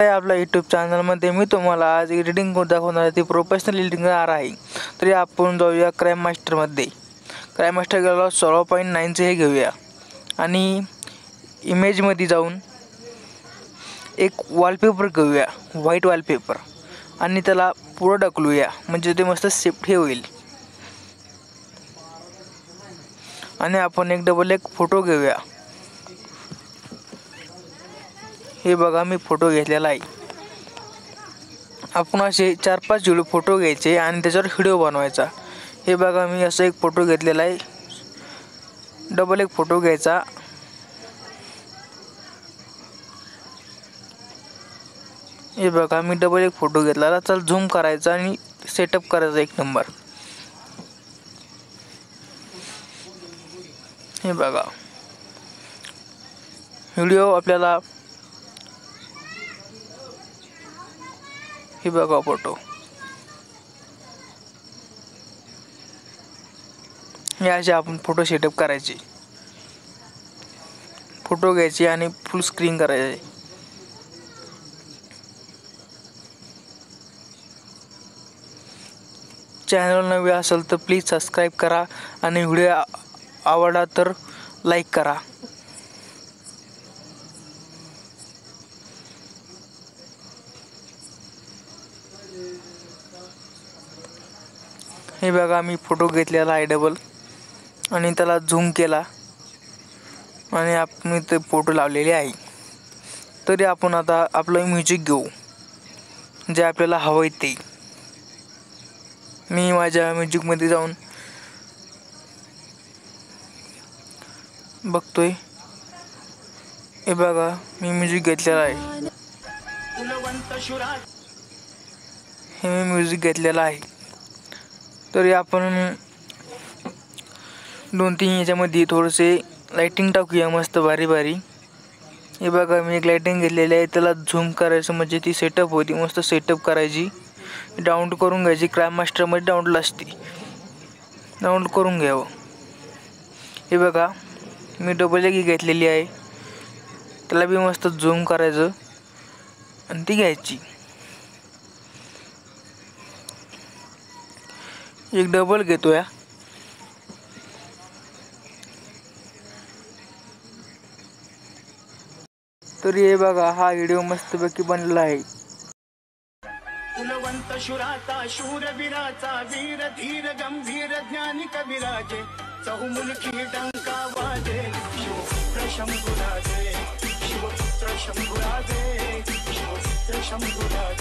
आपल्या यूट्यूब चॅनलमध्ये मी तुम्हाला आज एडिटिंग दाखवणार आहे. ती प्रोफेशनल एडिटिंग आहे. तरी आपण जाऊया क्राईम मास्टरमध्ये. क्राईम मास्टर गेलो 16.9चे हे घेऊया आणि इमेजमध्ये जाऊन एक वॉलपेपर घेऊया, व्हाईट वॉलपेपर, आणि त्याला पुढं ढकलूया म्हणजे ते मस्त सेफ्ट हे होईल. आणि आपण एक फोटो घेऊया. हे बघा मी फोटो घेतलेला आहे. आपण असे 4-5 फोटो घ्यायचे आणि त्याच्यावर व्हिडिओ बनवायचा. हे बघा मी असं एक फोटो घेतलेला आहे. एक फोटो घ्यायचा. हे बघा मी एक फोटो घेतलेला. चल झूम करायचा आणि सेटअप करायचा 1 नंबर. हे बघा व्हिडिओ आपल्याला, हे बघा फोटो. हे असे आपण फोटो सेटअप करायचे. फोटो घ्यायचे आणि फुल स्क्रीन करायचे. चॅनल नवे असेल तर प्लीज सबस्क्राईब करा आणि व्हिडिओ आवडला तर लाईक करा. हे बघा मी फोटो घेतलेला आहे आणि त्याला झूम केला आणि आपण ते फोटो लावलेले आहे. तरी आपण आता आपलं म्युझिक घेऊ जे आपल्याला हवं आहे ते. मी माझ्या म्युझिकमध्ये जाऊन बघतोय. हे बघा मी म्युझिक घेतलेला आहे. हे मी म्युझिक घेतलेला आहे. तरी आपण 2-3 याच्यामध्ये थोडेसे लाइटिंग टाकूया मस्त भारी. हे बघा मी एक लाइटिंग घेतलेली आहे. त्याला झूम करायचं म्हणजे ती सेटअप होती. मस्त सेटअप करायची. डाउनलोड करून घ्यायची. क्राईम मास्टरमध्ये डाउनलोड असते. डाउनलोड करून घ्यावं. हे बघा मी एक घेतलेली आहे. त्याला बी मस्त झूम करायचं आणि ती घ्यायची. एक घेतो या. तरी हे बघा हा व्हिडिओ मस्तपैकी बनलेला आहे. कुलवंत शुराचा शूरवीराचा वीर धीर गंभीर ज्ञानी कविराजे चहुमुखी डंका वाजे शिवपुत्र शंभुराजे शिवपुत्र शंभुराजे शिवपुत्र शंभुराजे.